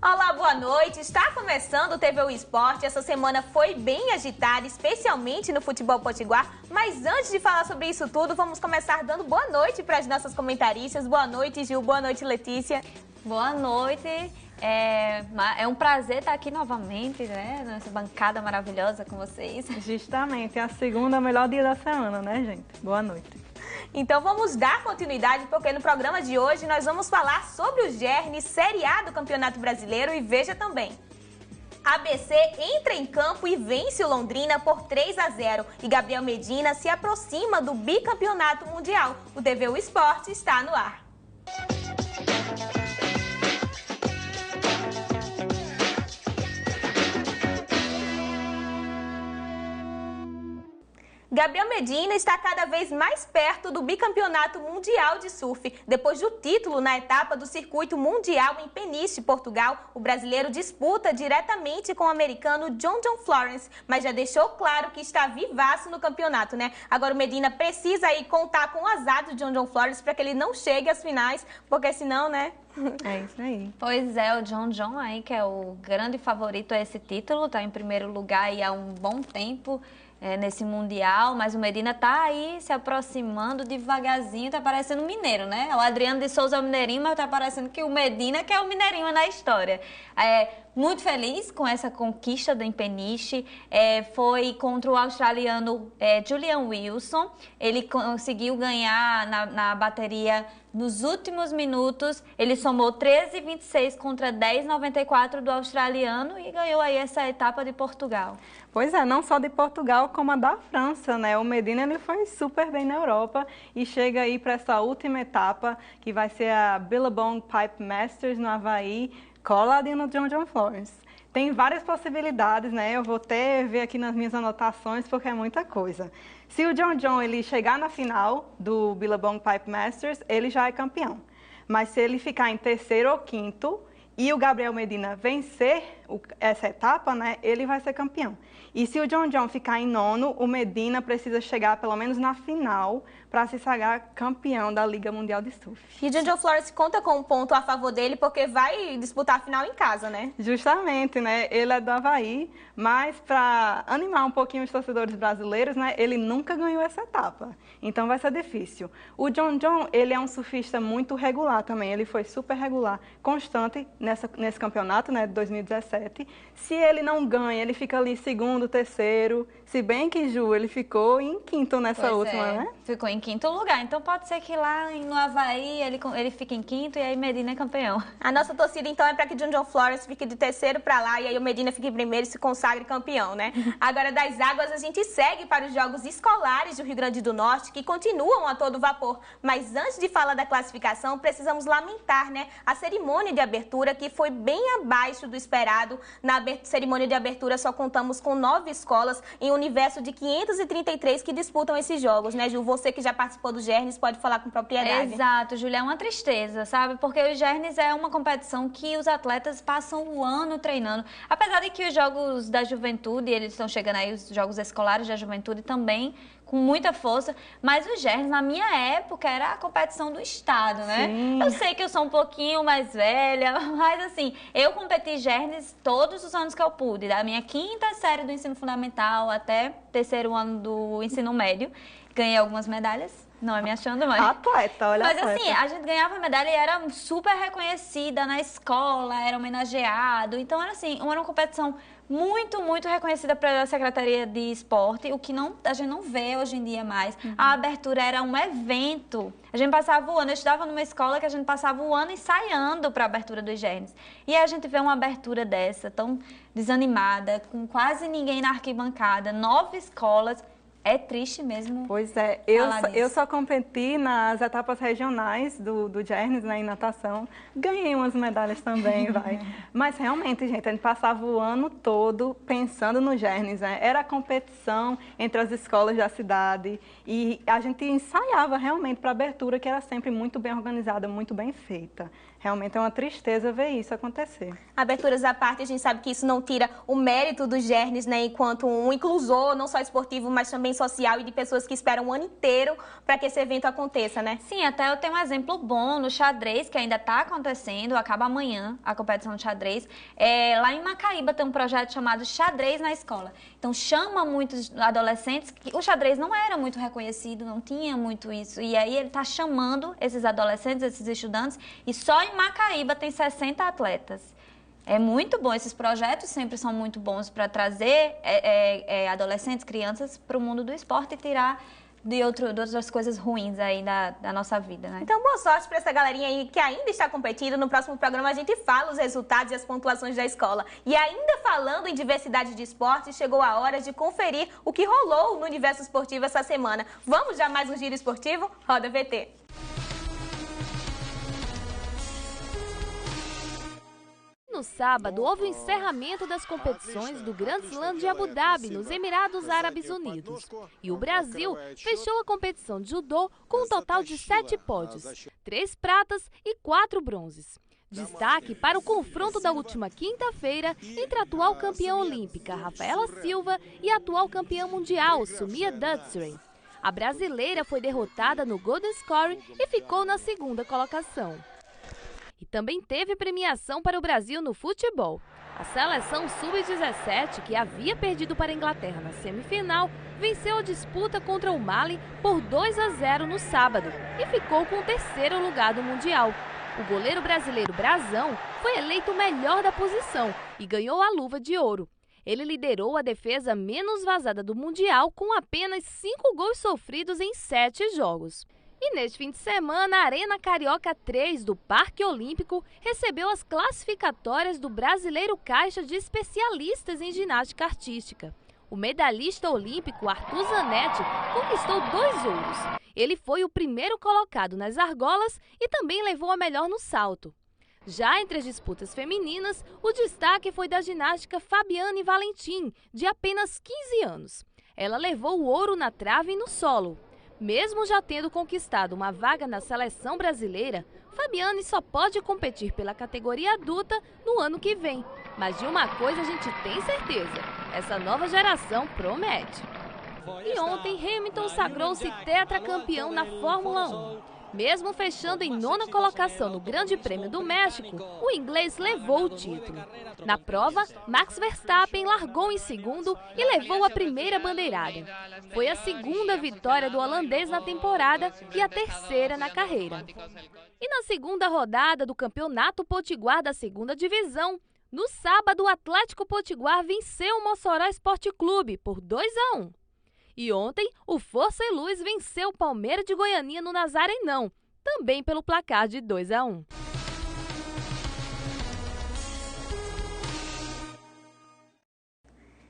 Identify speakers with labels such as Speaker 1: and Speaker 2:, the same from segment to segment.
Speaker 1: Olá, boa noite. Está começando o TV O Esporte. Essa semana foi bem agitada, especialmente no futebol potiguar. Mas antes de falar sobre isso tudo, vamos começar dando boa noite para as nossas comentaristas. Boa noite, Gil. Boa noite, Letícia.
Speaker 2: Boa noite. É um prazer estar aqui novamente, né? Nessa bancada maravilhosa com vocês.
Speaker 3: Justamente, a segunda melhor dia da semana, né, gente? Boa noite.
Speaker 1: Então vamos dar continuidade, porque no programa de hoje nós vamos falar sobre o Gernes, Série A do Campeonato Brasileiro, e veja também. ABC entra em campo e vence o Londrina por 3-0 e Gabriel Medina se aproxima do bicampeonato mundial. O TV O Esporte está no ar. Gabriel Medina está cada vez mais perto do bicampeonato mundial de surf. Depois do título na etapa do circuito mundial em Peniche, Portugal, o brasileiro disputa diretamente com o americano John Florence, mas já deixou claro que está vivaço no campeonato, né? Agora o Medina precisa aí contar com o azar do John Florence para que ele não chegue às finais, porque senão, né?
Speaker 3: É isso aí.
Speaker 2: Pois é, o John aí, que é o grande favorito a esse título, está em primeiro lugar aí há um bom tempo. Nesse Mundial, mas o Medina tá aí se aproximando devagarzinho, tá parecendo mineiro, né? O Adriano de Souza é o mineirinho, mas tá parecendo que o Medina que é o mineirinho na história. Muito feliz com essa conquista do Peniche, foi contra o australiano Julian Wilson, ele conseguiu ganhar na bateria nos últimos minutos, ele somou 13,26 contra 10,94 do australiano e ganhou aí essa etapa de Portugal.
Speaker 3: Pois é, não só de Portugal, como a da França, né? O Medina ele foi super bem na Europa e chega aí para essa última etapa, que vai ser a Billabong Pipe Masters no Havaí, coladinho no John Florence. Tem várias possibilidades, né? Eu vou até ver aqui nas minhas anotações, porque é muita coisa. Se o John ele chegar na final do Billabong Pipe Masters, ele já é campeão. Mas se ele ficar em terceiro ou quinto e o Gabriel Medina vencer essa etapa, né, ele vai ser campeão. E se o John ficar em nono, o Medina precisa chegar pelo menos na final para se sagrar campeão da Liga Mundial de Surf.
Speaker 1: E o John Florence conta com um ponto a favor dele porque vai disputar a final em casa, né?
Speaker 3: Justamente, né? Ele é do Havaí, mas para animar um pouquinho os torcedores brasileiros, né, ele nunca ganhou essa etapa. Então vai ser difícil. O John, ele é um surfista muito regular também. Ele foi super regular, constante nesse campeonato, né, de 2017. Se ele não ganha, ele fica ali segundo, terceiro. Se bem que, Ju, ele ficou em quinto nessa última, né?
Speaker 2: Ficou em quinto lugar. Então pode ser que lá no Havaí ele fique em quinto e aí Medina é campeão.
Speaker 1: A nossa torcida, então, é para que John Florence fique de terceiro para lá e aí o Medina fique em primeiro e se consagre campeão, né? Agora, das águas, a gente segue para os Jogos Escolares do Rio Grande do Norte, que continuam a todo vapor. Mas antes de falar da classificação, precisamos lamentar, né, a cerimônia de abertura, que foi bem abaixo do esperado. Na cerimônia de abertura, só contamos com 9 escolas em um universo de 533 que disputam esses jogos, né, Ju? Você que já participou do Gernes pode falar com propriedade.
Speaker 2: Exato, Júlia, é uma tristeza, sabe? Porque o Gernes é uma competição que os atletas passam o ano treinando. Apesar de que os Jogos da Juventude, eles estão chegando aí, os Jogos Escolares da Juventude também, com muita força, mas o Gernes, na minha época, era a competição do estado, né? Sim. Eu sei que eu sou um pouquinho mais velha, mas assim, eu competi Gernes todos os anos que eu pude, da minha 5ª série do ensino fundamental até 3º ano do ensino médio. Ganhei algumas medalhas, não é me achando mais.
Speaker 3: Atleta, olha.
Speaker 2: Mas assim, a gente ganhava medalha e era super reconhecida na escola, era homenageado. Então era assim, era uma competição muito, muito reconhecida pela Secretaria de Esporte, o que a gente não vê hoje em dia mais. A abertura era um evento. A gente passava o ano, eu estudava numa escola que a gente passava o ano ensaiando para a abertura dos Gernes. E aí a gente vê uma abertura dessa, tão desanimada, com quase ninguém na arquibancada, 9 escolas. É triste mesmo.
Speaker 3: Pois é, eu só competi nas etapas regionais do Gernes, né, em natação. Ganhei umas medalhas também, vai. Mas realmente, gente, a gente passava o ano todo pensando no Gernes, né? Era a competição entre as escolas da cidade e a gente ensaiava realmente para a abertura, que era sempre muito bem organizada, muito bem feita. realmente é uma tristeza ver isso acontecer.
Speaker 1: Aberturas à parte, a gente sabe que isso não tira o mérito dos Gernes, né, enquanto um inclusor, não só esportivo, mas também social e de pessoas que esperam um ano inteiro para que esse evento aconteça, né?
Speaker 2: Sim, até eu tenho um exemplo bom no xadrez, que ainda está acontecendo, acaba amanhã a competição de xadrez. Lá em Macaíba tem um projeto chamado Xadrez na Escola. Então chama muitos adolescentes, que o xadrez não era muito reconhecido, não tinha muito isso. E aí ele está chamando esses adolescentes, esses estudantes, e só em Macaíba tem 60 atletas. É muito bom, esses projetos sempre são muito bons para trazer adolescentes, crianças para o mundo do esporte e tirar de outras coisas ruins aí da nossa vida, né?
Speaker 1: Então, boa sorte para essa galerinha aí que ainda está competindo. No próximo programa a gente fala os resultados e as pontuações da escola. E ainda falando em diversidade de esportes, chegou a hora de conferir o que rolou no universo esportivo essa semana. Vamos já mais um giro esportivo? Roda VT!
Speaker 4: No sábado, houve o encerramento das competições do Grand Slam de Abu Dhabi, nos Emirados Árabes Unidos. E o Brasil fechou a competição de judô com um total de 7 pódios, 3 pratas e 4 bronzes. Destaque para o confronto da última quinta-feira entre a atual campeã olímpica, Rafaela Silva, e a atual campeã mundial, Sumia Dutsuri. A brasileira foi derrotada no Golden Score e ficou na segunda colocação. E também teve premiação para o Brasil no futebol. A seleção sub-17, que havia perdido para a Inglaterra na semifinal, venceu a disputa contra o Mali por 2-0 no sábado e ficou com o 3º lugar do Mundial. O goleiro brasileiro Brazão foi eleito o melhor da posição e ganhou a luva de ouro. Ele liderou a defesa menos vazada do Mundial com apenas 5 gols sofridos em 7 jogos. E neste fim de semana, a Arena Carioca 3 do Parque Olímpico recebeu as classificatórias do Brasileiro Caixa de Especialistas em Ginástica Artística. O medalhista olímpico Arthur Zanetti conquistou 2 ouros. Ele foi o primeiro colocado nas argolas e também levou a melhor no salto. Já entre as disputas femininas, o destaque foi da ginástica Fabiane Valentim, de apenas 15 anos. Ela levou o ouro na trave e no solo. Mesmo já tendo conquistado uma vaga na seleção brasileira, Fabiane só pode competir pela categoria adulta no ano que vem. Mas de uma coisa a gente tem certeza, essa nova geração promete. E ontem Hamilton sagrou-se tetracampeão na Fórmula 1. Mesmo fechando em 9ª colocação no Grande Prêmio do México, o inglês levou o título. Na prova, Max Verstappen largou em segundo e levou a primeira bandeirada. Foi a 2ª vitória do holandês na temporada e a 3ª na carreira. E na 2ª rodada do Campeonato Potiguar da 2ª Divisão, no sábado o Atlético Potiguar venceu o Mossoró Esporte Clube por 2-1. E ontem, o Força e Luz venceu o Palmeiras de Goianinha no Nazarenão, também pelo placar de 2-1.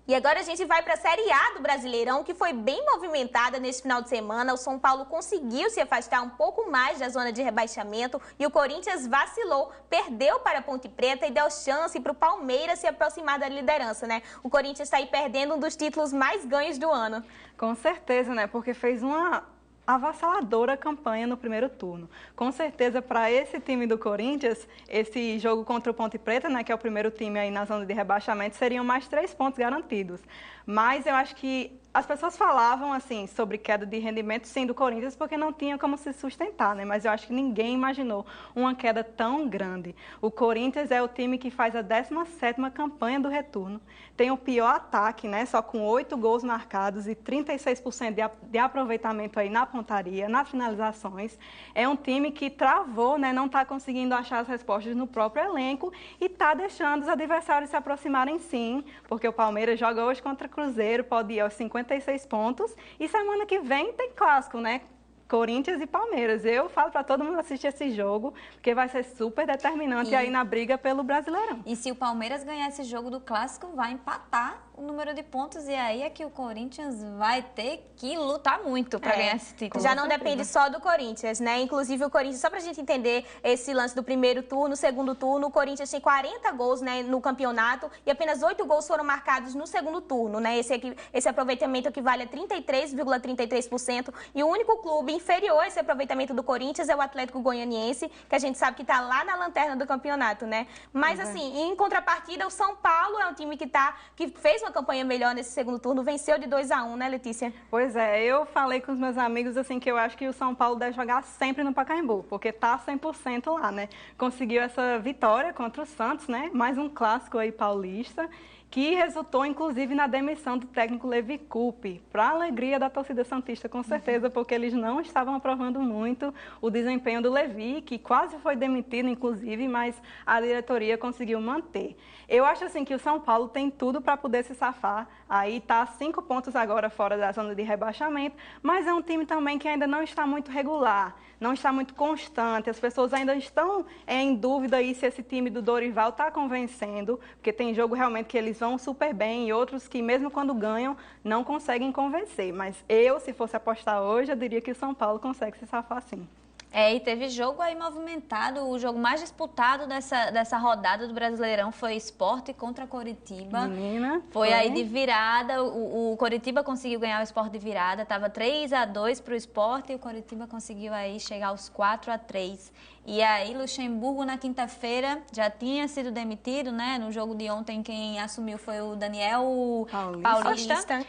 Speaker 1: E agora a gente vai para a Série A do Brasileirão, que foi bem movimentada neste final de semana. O São Paulo conseguiu se afastar um pouco mais da zona de rebaixamento e o Corinthians vacilou, perdeu para a Ponte Preta e deu chance para o Palmeiras se aproximar da liderança, né? O Corinthians está aí perdendo um dos títulos mais ganhos do ano.
Speaker 3: Com certeza, né? Porque fez uma avassaladora campanha no primeiro turno. Com certeza, para esse time do Corinthians, esse jogo contra o Ponte Preta, né, que é o primeiro time aí na zona de rebaixamento, seriam mais 3 pontos garantidos. Mas eu acho que as pessoas falavam assim sobre queda de rendimento, sim, do Corinthians, porque não tinha como se sustentar, né? Mas eu acho que ninguém imaginou uma queda tão grande. O Corinthians é o time que faz a 17ª campanha do retorno. Tem o pior ataque, né? Só com 8 gols marcados e 36% de aproveitamento aí na pontaria, nas finalizações. É um time que travou, né? Não está conseguindo achar as respostas no próprio elenco e está deixando os adversários se aproximarem, sim, porque o Palmeiras joga hoje contra o Cruzeiro, pode ir aos 56 pontos e semana que vem tem clássico, né? Corinthians e Palmeiras. Eu falo para todo mundo assistir esse jogo, porque vai ser super determinante aí na briga pelo Brasileirão.
Speaker 2: E se o Palmeiras ganhar esse jogo do clássico, vai empatar o número de pontos e aí é que o Corinthians vai ter que lutar muito para ganhar esse título.
Speaker 1: Já não depende só do Corinthians, né? Inclusive o Corinthians, só pra gente entender esse lance do primeiro turno, segundo turno, o Corinthians tem 40 gols, né, no campeonato e apenas 8 gols foram marcados no segundo turno, né? Esse aproveitamento equivale a 33,33% e o único clube inferior a esse aproveitamento do Corinthians é o Atlético Goianiense, que a gente sabe que tá lá na lanterna do campeonato, né? Mas assim, em contrapartida, o São Paulo é um time que fez uma campanha melhor nesse segundo turno, venceu de 2-1, né, Letícia?
Speaker 3: Pois é, eu falei com os meus amigos assim que eu acho que o São Paulo deve jogar sempre no Pacaembu, porque tá 100% lá, né? Conseguiu essa vitória contra o Santos, né? Mais um clássico aí paulista, que resultou, inclusive, na demissão do técnico Levi Coupe, para a alegria da torcida santista, com certeza, porque eles não estavam aprovando muito o desempenho do Levi, que quase foi demitido, inclusive, mas a diretoria conseguiu manter. Eu acho assim que o São Paulo tem tudo para poder se safar, aí está 5 pontos agora fora da zona de rebaixamento, mas é um time também que ainda não está muito regular, não está muito constante, as pessoas ainda estão em dúvida aí se esse time do Dorival está convencendo, porque tem jogo realmente que eles vão super bem e outros que mesmo quando ganham não conseguem convencer, mas eu, se fosse apostar hoje, eu diria que o São Paulo consegue se safar sim.
Speaker 2: E teve jogo aí movimentado, o jogo mais disputado dessa rodada do Brasileirão foi Sport contra Coritiba.
Speaker 3: Menina,
Speaker 2: foi aí de virada, o Coritiba conseguiu ganhar o Sport de virada, estava 3-2 para o Sport e o Coritiba conseguiu aí chegar aos 4-3. E aí Luxemburgo na quinta-feira já tinha sido demitido, né? No jogo de ontem quem assumiu foi o Daniel Paulista.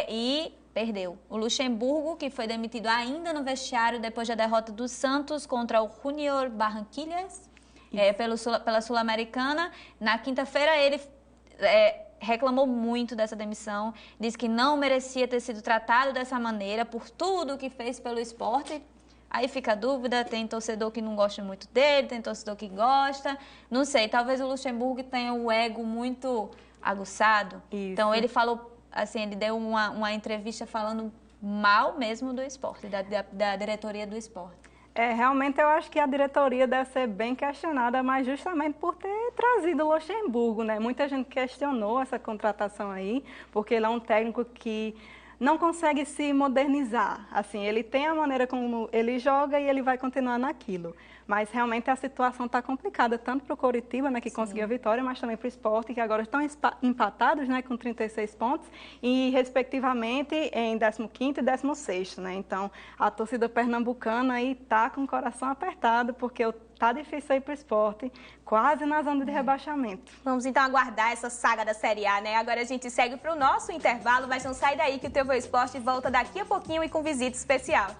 Speaker 2: E perdeu. O Luxemburgo, que foi demitido ainda no vestiário depois da derrota do Santos contra o Junior Barranquillas, pela Sul-Americana. Na quinta-feira ele reclamou muito dessa demissão, disse que não merecia ter sido tratado dessa maneira por tudo que fez pelo esporte. Aí fica a dúvida, tem torcedor que não gosta muito dele, tem torcedor que gosta. Não sei, talvez o Luxemburgo tenha o ego muito aguçado. Isso. Então ele falou, assim, ele deu uma entrevista falando mal mesmo do esporte, da diretoria do esporte.
Speaker 3: Realmente eu acho que a diretoria deve ser bem questionada, mas justamente por ter trazido o Luxemburgo, né? Muita gente questionou essa contratação aí, porque ele é um técnico que não consegue se modernizar. Assim, ele tem a maneira como ele joga e ele vai continuar naquilo. Mas realmente a situação está complicada, tanto para o Coritiba, né, que conseguiu a vitória, mas também para o Sport, que agora estão empatados, né, com 36 pontos, e respectivamente em 15º e 16º. Né? Então, a torcida pernambucana aí está com o coração apertado, porque tá difícil aí para o Sport, quase na zona de rebaixamento.
Speaker 1: Vamos então aguardar essa saga da Série A, né? Agora a gente segue para o nosso intervalo, mas não sai daí que o TV Esporte volta daqui a pouquinho e com visita especial.